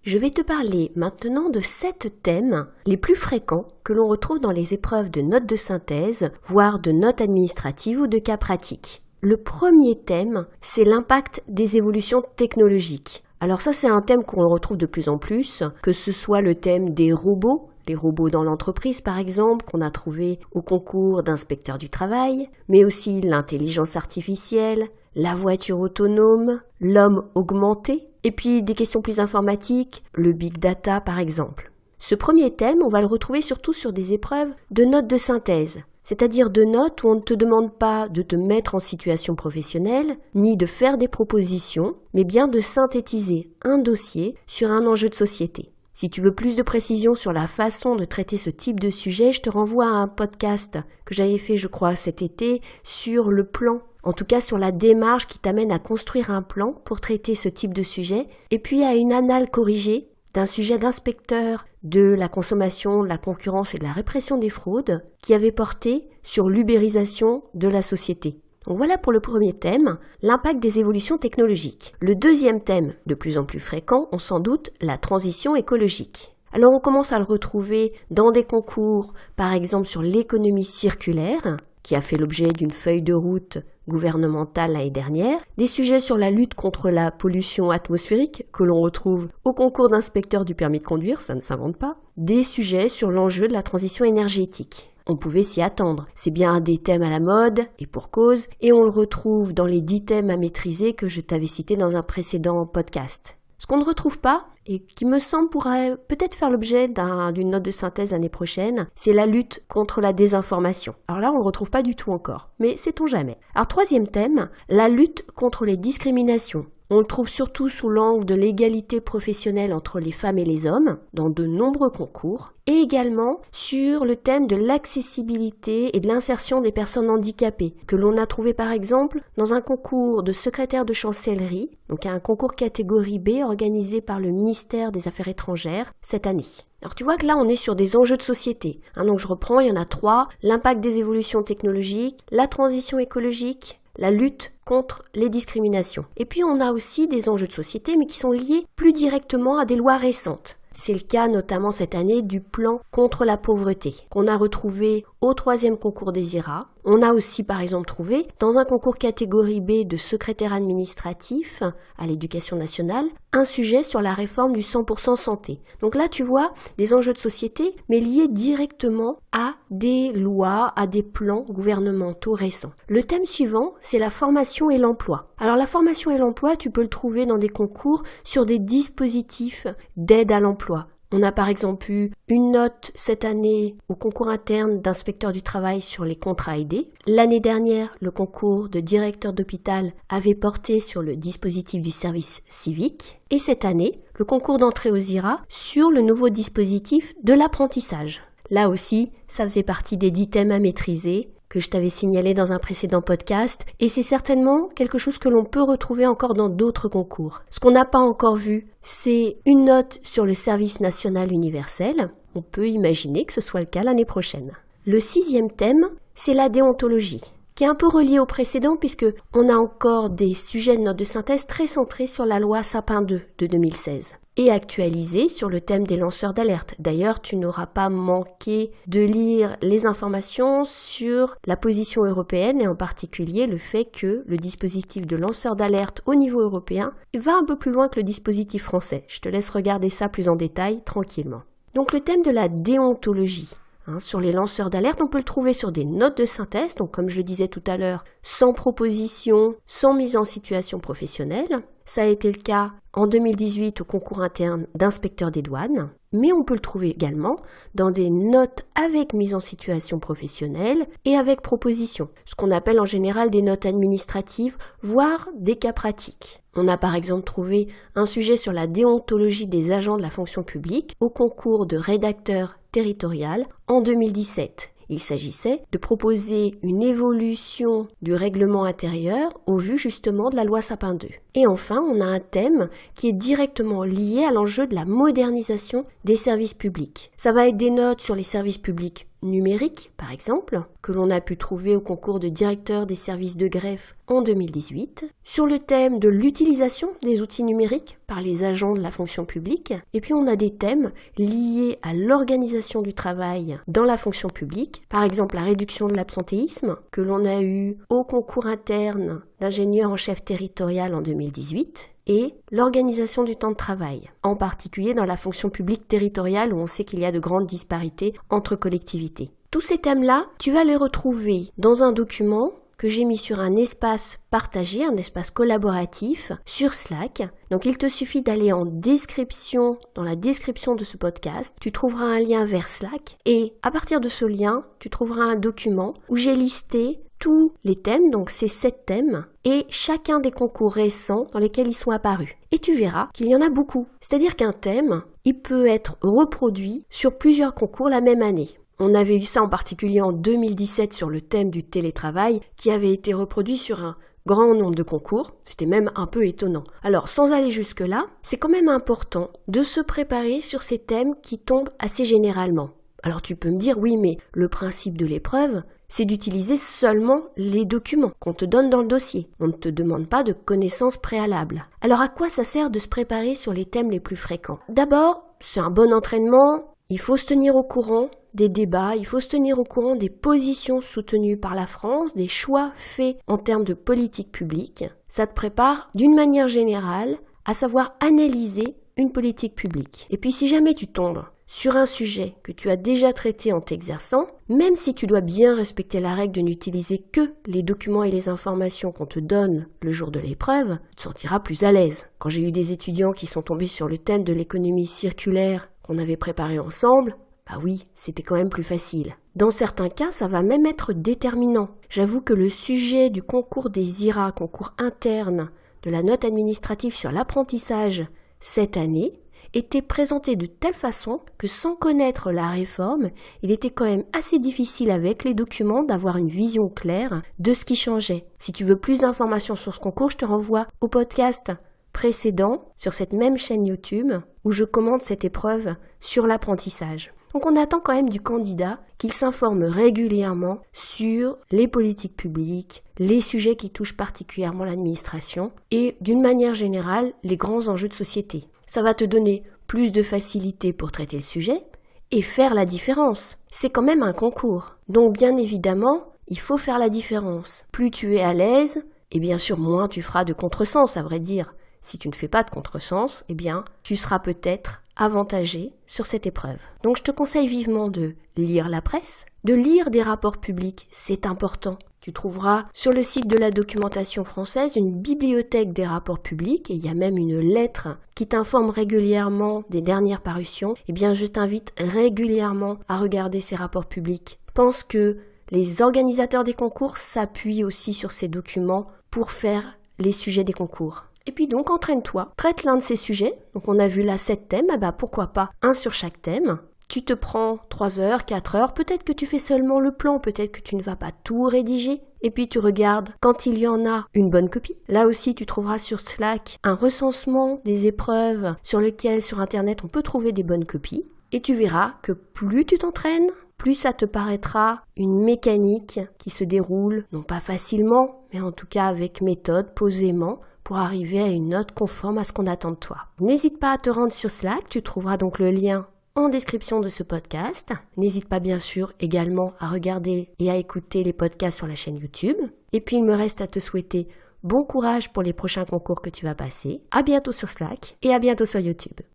Je vais te parler maintenant de 7 thèmes les plus fréquents que l'on retrouve dans les épreuves de notes de synthèse, voire de notes administratives ou de cas pratiques. Le premier thème, c'est l'impact des évolutions technologiques. Alors ça, c'est un thème qu'on retrouve de plus en plus, que ce soit le thème des robots, les robots dans l'entreprise par exemple, qu'on a trouvé au concours d'inspecteurs du travail, mais aussi l'intelligence artificielle, la voiture autonome, l'homme augmenté, et puis des questions plus informatiques, le big data par exemple. Ce premier thème, on va le retrouver surtout sur des épreuves de notes de synthèse, c'est-à-dire de notes où on ne te demande pas de te mettre en situation professionnelle, ni de faire des propositions, mais bien de synthétiser un dossier sur un enjeu de société. Si tu veux plus de précisions sur la façon de traiter ce type de sujet, je te renvoie à un podcast que j'avais fait, je crois, cet été sur le plan. En tout cas, sur la démarche qui t'amène à construire un plan pour traiter ce type de sujet, et puis à une annale corrigée d'un sujet d'inspecteur de la consommation, de la concurrence et de la répression des fraudes qui avait porté sur l'ubérisation de la société. Donc voilà pour le premier thème, l'impact des évolutions technologiques. Le deuxième thème, de plus en plus fréquent, on s'en doute, la transition écologique. Alors on commence à le retrouver dans des concours, par exemple sur l'économie circulaire, qui a fait l'objet d'une feuille de route gouvernementale l'année dernière, des sujets sur la lutte contre la pollution atmosphérique que l'on retrouve au concours d'inspecteurs du permis de conduire, ça ne s'invente pas, des sujets sur l'enjeu de la transition énergétique. On pouvait s'y attendre, c'est bien un des thèmes à la mode, et pour cause, et on le retrouve dans les 10 thèmes à maîtriser que je t'avais cités dans un précédent podcast. Ce qu'on ne retrouve pas, et qui me semble pourrait peut-être faire l'objet d'une note de synthèse l'année prochaine, c'est la lutte contre la désinformation. Alors là, on ne le retrouve pas du tout encore, mais sait-on jamais. Alors troisième thème, la lutte contre les discriminations. On le trouve surtout sous l'angle de l'égalité professionnelle entre les femmes et les hommes, dans de nombreux concours, et également sur le thème de l'accessibilité et de l'insertion des personnes handicapées, que l'on a trouvé par exemple dans un concours de secrétaire de chancellerie, donc un concours catégorie B organisé par le ministère des Affaires étrangères cette année. Alors tu vois que là on est sur des enjeux de société, donc je reprends, il y en a 3, l'impact des évolutions technologiques, la transition écologique, la lutte contre les discriminations. Et puis on a aussi des enjeux de société, mais qui sont liés plus directement à des lois récentes. C'est le cas notamment cette année du plan contre la pauvreté, qu'on a retrouvé au 3e concours des IRA. On a aussi par exemple trouvé dans un concours catégorie B de secrétaire administratif à l'éducation nationale, un sujet sur la réforme du 100% santé. Donc là tu vois des enjeux de société, mais liés directement à des lois, à des plans gouvernementaux récents. Le thème suivant, c'est la formation et l'emploi. Alors la formation et l'emploi, tu peux le trouver dans des concours sur des dispositifs d'aide à l'emploi. On a par exemple eu une note cette année au concours interne d'inspecteur du travail sur les contrats aidés. L'année dernière, le concours de directeur d'hôpital avait porté sur le dispositif du service civique. Et cette année, le concours d'entrée aux IRA sur le nouveau dispositif de l'apprentissage. Là aussi, ça faisait partie des 10 thèmes à maîtriser que je t'avais signalé dans un précédent podcast, et c'est certainement quelque chose que l'on peut retrouver encore dans d'autres concours. Ce qu'on n'a pas encore vu, c'est une note sur le service national universel. On peut imaginer que ce soit le cas l'année prochaine. Le 6e thème, c'est la déontologie, qui est un peu relié au précédent puisque on a encore des sujets de notes de synthèse très centrés sur la loi Sapin 2 de 2016. Et actualisé sur le thème des lanceurs d'alerte. D'ailleurs, tu n'auras pas manqué de lire les informations sur la position européenne et en particulier le fait que le dispositif de lanceur d'alerte au niveau européen va un peu plus loin que le dispositif français. Je te laisse regarder ça plus en détail tranquillement. Donc le thème de la déontologie. Sur les lanceurs d'alerte, on peut le trouver sur des notes de synthèse, donc comme je le disais tout à l'heure, sans proposition, sans mise en situation professionnelle. Ça a été le cas en 2018 au concours interne d'inspecteur des douanes, mais on peut le trouver également dans des notes avec mise en situation professionnelle et avec proposition, ce qu'on appelle en général des notes administratives, voire des cas pratiques. On a par exemple trouvé un sujet sur la déontologie des agents de la fonction publique au concours de rédacteur territorial en 2017. Il s'agissait de proposer une évolution du règlement intérieur au vu justement de la loi Sapin 2. Et enfin, on a un thème qui est directement lié à l'enjeu de la modernisation des services publics. Ça va être des notes sur les services publics numériques, par exemple, que l'on a pu trouver au concours de directeur des services de greffe en 2018, sur le thème de l'utilisation des outils numériques par les agents de la fonction publique, et puis on a des thèmes liés à l'organisation du travail dans la fonction publique, par exemple la réduction de l'absentéisme, que l'on a eu au concours interne d'ingénieur en chef territorial en 2018, et l'organisation du temps de travail, en particulier dans la fonction publique territoriale où on sait qu'il y a de grandes disparités entre collectivités. Tous ces thèmes-là, tu vas les retrouver dans un document que j'ai mis sur un espace partagé, un espace collaboratif sur Slack. Donc il te suffit d'aller en description, dans la description de ce podcast, tu trouveras un lien vers Slack et à partir de ce lien, tu trouveras un document où j'ai listé tous les thèmes, donc ces 7 thèmes, et chacun des concours récents dans lesquels ils sont apparus. Et tu verras qu'il y en a beaucoup. C'est-à-dire qu'un thème, il peut être reproduit sur plusieurs concours la même année. On avait eu ça en particulier en 2017 sur le thème du télétravail, qui avait été reproduit sur un grand nombre de concours. C'était même un peu étonnant. Alors, sans aller jusque-là, c'est quand même important de se préparer sur ces thèmes qui tombent assez généralement. Alors tu peux me dire, oui, mais le principe de l'épreuve, c'est d'utiliser seulement les documents qu'on te donne dans le dossier. On ne te demande pas de connaissances préalables. Alors à quoi ça sert de se préparer sur les thèmes les plus fréquents ? D'abord, c'est un bon entraînement. Il faut se tenir au courant des débats, il faut se tenir au courant des positions soutenues par la France, des choix faits en termes de politique publique. Ça te prépare d'une manière générale à savoir analyser une politique publique. Et puis si jamais tu tombes sur un sujet que tu as déjà traité en t'exerçant, même si tu dois bien respecter la règle de n'utiliser que les documents et les informations qu'on te donne le jour de l'épreuve, tu te sentiras plus à l'aise. Quand j'ai eu des étudiants qui sont tombés sur le thème de l'économie circulaire qu'on avait préparé ensemble, bah oui, c'était quand même plus facile. Dans certains cas, ça va même être déterminant. J'avoue que le sujet du concours des IRA, concours interne de la note administrative sur l'apprentissage cette année, était présenté de telle façon que sans connaître la réforme, il était quand même assez difficile avec les documents d'avoir une vision claire de ce qui changeait. Si tu veux plus d'informations sur ce concours, je te renvoie au podcast précédent sur cette même chaîne YouTube où je commente cette épreuve sur l'apprentissage. Donc on attend quand même du candidat qu'il s'informe régulièrement sur les politiques publiques, les sujets qui touchent particulièrement l'administration et d'une manière générale les grands enjeux de société. Ça va te donner plus de facilité pour traiter le sujet et faire la différence. C'est quand même un concours. Donc bien évidemment, il faut faire la différence. Plus tu es à l'aise, et bien sûr moins tu feras de contresens, à vrai dire. Si tu ne fais pas de contresens, eh bien, tu seras peut-être avantagé sur cette épreuve. Donc je te conseille vivement de lire la presse, de lire des rapports publics, c'est important. Tu trouveras sur le site de la documentation française une bibliothèque des rapports publics et il y a même une lettre qui t'informe régulièrement des dernières parutions. Eh bien, je t'invite régulièrement à regarder ces rapports publics. Je pense que les organisateurs des concours s'appuient aussi sur ces documents pour faire les sujets des concours. Et puis donc, entraîne-toi, traite l'un de ces sujets. Donc on a vu là 7 thèmes, pourquoi pas un sur chaque thème. Tu te prends 3 heures, 4 heures, peut-être que tu fais seulement le plan, peut-être que tu ne vas pas tout rédiger. Et puis tu regardes quand il y en a une bonne copie. Là aussi, tu trouveras sur Slack un recensement des épreuves sur lequel sur Internet on peut trouver des bonnes copies. Et tu verras que plus tu t'entraînes, plus ça te paraîtra une mécanique qui se déroule, non pas facilement, mais en tout cas avec méthode, posément, pour arriver à une note conforme à ce qu'on attend de toi. N'hésite pas à te rendre sur Slack, tu trouveras donc le lien en description de ce podcast. N'hésite pas bien sûr également à regarder et à écouter les podcasts sur la chaîne YouTube. Et puis il me reste à te souhaiter bon courage pour les prochains concours que tu vas passer. À bientôt sur Slack et à bientôt sur YouTube.